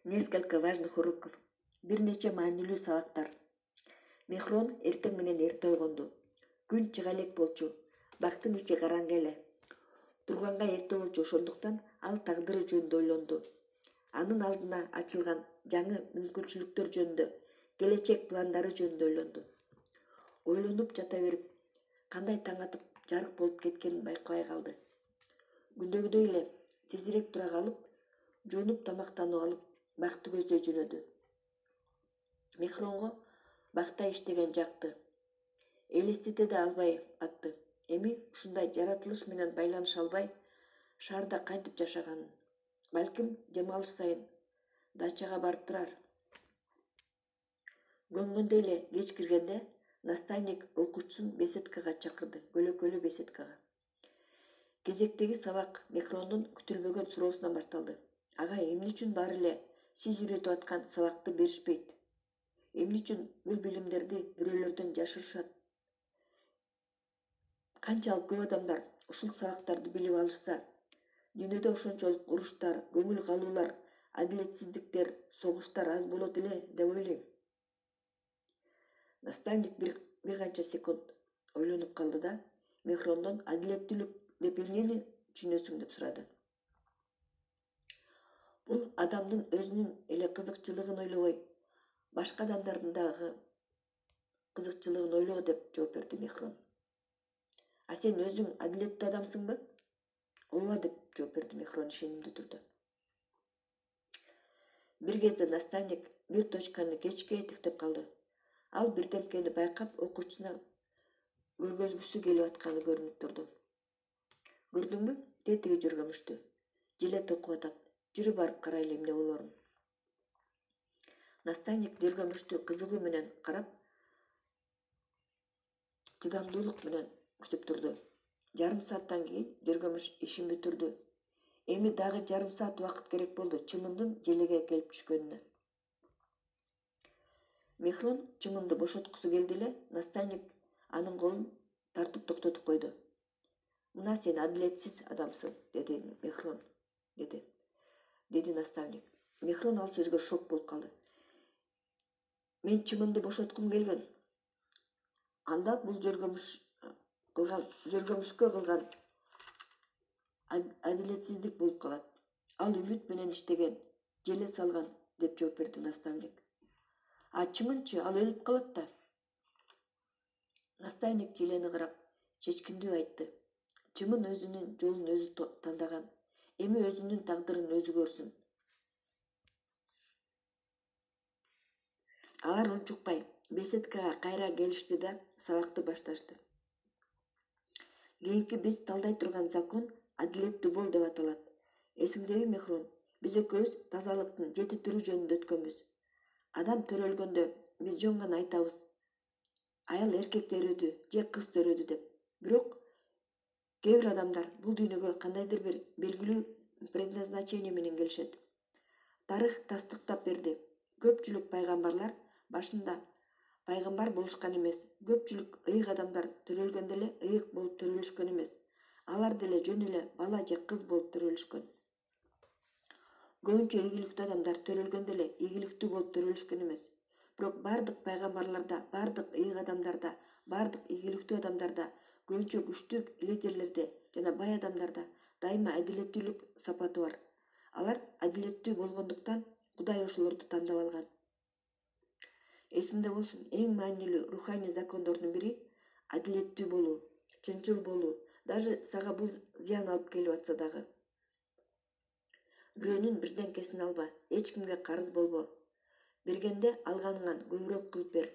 Несколько важных уроков. Бир нече маанилүү сабактар. Мехрон эртең менен эрте ойгонду. Күн чыга элек болчу. Бактын ичи караңгы эле. Турганга эрте болчу, ошондуктан ал тагдыры жөнүндө ойлонду. Анын алдына ачылган жаңы мүмкүнчүлүктөр жөнүндө, келечек пландары жөнүндө ойлонду. Ойлонуп жата берип, кандай таң атып жарык болуп кеткенин байкабай калды. Күндөгүдөй эле тезирээк тура калып, жуунуп тамактанып алып, бакты көздөй жөнөдү. Мехронго бакта иштеген жакты. Элестете да албай атты. Эми ушундай жаратылыш менен байланыша албай, шаарда кантип жашаганын. Балким дем алыш сайын дачага барып турар. Көнгөндөй эле кеч киргенде наставник окуучусун беседкага чакырды, көлөкөлүү беседкага. Кезектеги сабак Мехрондун күтүлбөгөн суроосунан башталды. Ага, эмне үчүн баары эле сиз үйрөтүп аткан сабакты беришпейт? Эмне үчүн бул билимдерди бирөөлөрдөн жашырышат? Канчалык көп адамдар ушул сабактарды билип алышса, дүйнөдө ошончолук уруштар, көңүл калуулар, адилетсиздиктер, согуштар аз болот эле деп ойлойм. Наставник бир канча секунд ойлонуп калды да, Мехрондон адилеттүүлүк деп эмнени түшүнөсүң деп сурады. Бул адамдын өзүнүн эле кызыкчылыгын ойлобой, башка адамдардын дагы кызыкчылыгын ойлоо деп жооп берди Мехрон. А сен өзүң адилеттүү адамсыңбы? Ооба деп жооп берди Мехрон ишенимдүү түрдө. Бир кезде наставник бир точканы кечке тиктеп калды. Ал бирдемкени байкап окуучусуна көргөзгүсү келип атканы көрүнүп турду. Көрдүңбү? Тетиги жүргөмүштү. Жилет окуп атат. Жүрү барып карайлы эмне болорун. Наставник жүргөмүштү кызыгуу менен карап, чыдамдуулук менен күтүп турду. Жарым сааттан кийин жүргөмүш ишин бүтүрдү. Эми дагы жарым саат убакыт керек болду чымындын желеге келип түшкөнүнө. Мехрон чымынды бошоткусу келди эле, наставник анын колун тартып токтотуп койду. Мына сен адилетсиз адамсың, деди Мехрон, деди наставник. Мехрон ал сөзгө шок болуп калды. Мен чымынды бошоткум келген. Анда бул жүргөмүшкө кылган адилетсиздик болуп калат. Ал үмүт менен иштеген, желе салган деп жооп берди наставник. А чымынчы, ал өлүп калат да. Наставник желени карап, чечкиндүү айтты. Чымын өзүнүн жолун өзү тандаган. Эми өзүнүн тагдырын өзү көрсүн. Алар унчукпай беседкага кайра келишти да сабакты башташты. Кийинки биз талдай турган закон адилеттүү бол деп аталат. Эсиңдеби, Мехрон? Биз экөөбүз тазалыктын 7 түрү жөнүндө өткөнбүз. Адам төрөлгөндө биз жөн гана айтабыз. Аял эркек төрөдү же кыз төрөдү деп. Бирок кээ бир адамдар бул дүйнөгө кандайдыр бир белгилүү предназначение менен келишет. Тарых тастыктап берди. Көпчүлүк пайгамбарлар башында пайгамбар болушкан эмес. Көпчүлүк ыйык адамдар төрөлгөндө эле ыйык болуп төрөлүшкөн эмес. Алар деле жөн эле бала же кыз болуп төрөлүшкөн. Көбүнчө ийгиликтүү адамдар төрөлгөндө эле ийгиликтүү болуп төрөлүшкөн эмес. Бирок бардык пайгамбарларда, бардык ыйык адамдарда, бардык ийгиликтүү адамдарда, көбүнчө күчтүү лидерлерде жана бай адамдарда дайыма адилеттүүлүк сапаты бар. Алар адилеттүү болгондуктан Кудай ошолорду тандап алган. Эсиңде болсун, эң маанилүү руханий закондордун бири адилеттүү болуу, чынчыл болуу, даже сага бул зыян алып келип атса дагы. Бирөөнүн бирденкесин алба, эч кимге карыз болбо. Бергенде алганыңан көбүрөөк кылып бер.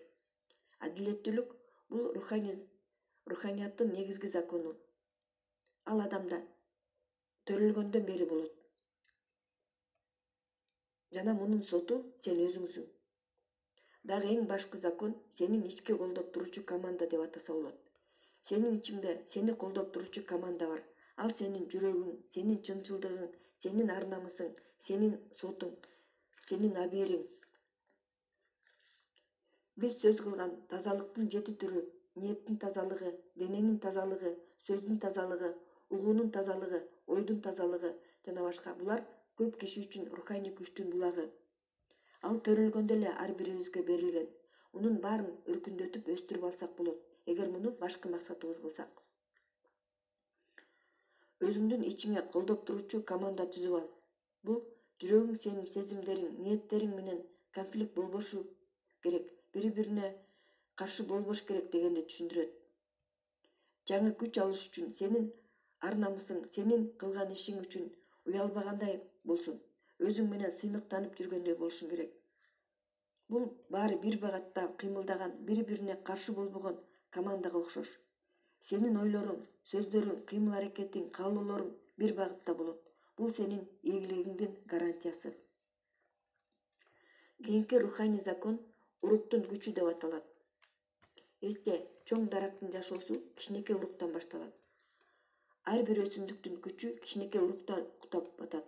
Адилеттүүлүк бул руханияттын негизги закону. Ал адамда төрөлгөндөн бери болот. Жана мунун соту сен өзүңсүң. Дагы эң башкы закон сенин ички колдоп туручу команда деп атаса болот. Сенин ичиңде сени колдоп туручу команда бар. Ал сенин жүрөгүң, сенин чынчылдыгың, сенин ар-намысың, сенин сотуң, сенин абийириң. Биз сөз кылган тазалыктын 7 түрү: ниеттин тазалыгы, дененин тазалыгы, сөздүн тазалыгы, угуунун тазалыгы, ойдун тазалыгы жана башка. Булар көп киши үчүн руханий күчтүн булагы. Ал төрөлгөндө эле ар бирибизге берилген. Мунун баарын өркүндөтүп өстүрүп алсак болот, эгер муну башкы максатыбыз кылсак. Өзүңдүн ичиңе колдоп туручу команда түзүп ал. Бул жүрөгүң сенин сезимдериң, ниеттериң менен конфликт болбошу керек, бири-бирине каршы болбош керек дегенди түшүндүрөт. Жаңы күч алыш үчүн сенин ар-намысың, сенин кылган ишиң үчүн уялбагандай болсун, өзүң менен сыймыктанып жүргөндөй болушуң керек. Бул баары бир багатта кыймылдаган, бири-бирине каршы болбогон командага окшош. Сенин ойлоруң, сөздөрүң, кыймыл-аракетиң, каалоолоруң бир багытта болот. Бул сенин ийгилигиңдин гарантиясы. Кийинки руханий закон уруктун күчү деп аталат. Эсте, чоң дарактын жашоосу кичинекей уруктан башталат. Ар бир өсүмдүктүн күчү кичинекей уруктан уктап атат.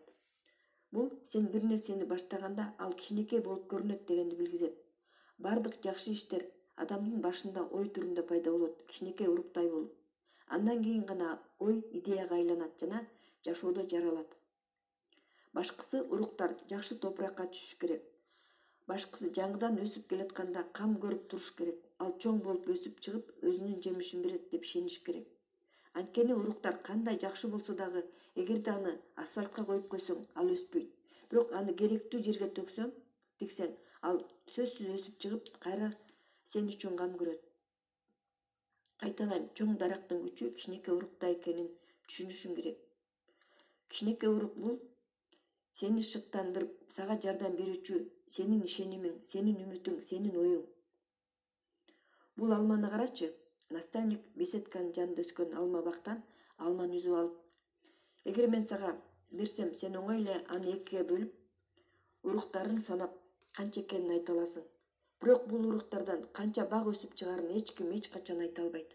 Бул сен бир нерсени баштаганда ал кичинекей болуп көрүнөт дегенди билгизет. Бардык жакшы иштер адамдын башында ой түрүндө пайда болот, кичинекей уруктай болуп. Андан кийин гана ой идеяга айланат жана жашоодо жаралат. Башкысы уруктар жакшы топуракка түшүш керек. Башкысы жаңыдан өсүп келатканда кам көрүп туруш керек. Ал чоң болуп өсүп чыгып өзүнүн жемишин берет деп ишениш керек. Анткени уруктар кандай жакшы болсо дагы, эгерде аны асфальтка коюп койсоң, ал өспөйт. Бирок аны керектүү жерге тиксең, ал сөзсүз өсүп чыгып, кайра сен үчүн кам көрөт. Кайталайм, чоң дарактын күчү кичинекей урукта экенин түшүнүшүң керек. Кичинекей урук бул сени шыктандырып, сага жардам берүүчү сенин ишенимиң, сенин үмүтүң, сенин оюң. Бул алманы карачы. Наставник беседканын жанында өскөн алма бактан алманы үзүп алып, эгер мен сага берсем, сен оңой эле аны экиге бөлүп, уруктарын санап канча экенин айта аласың. Бирок бул уруктардан канча бак өсүп чыгарын эч ким эч качан айта албайт.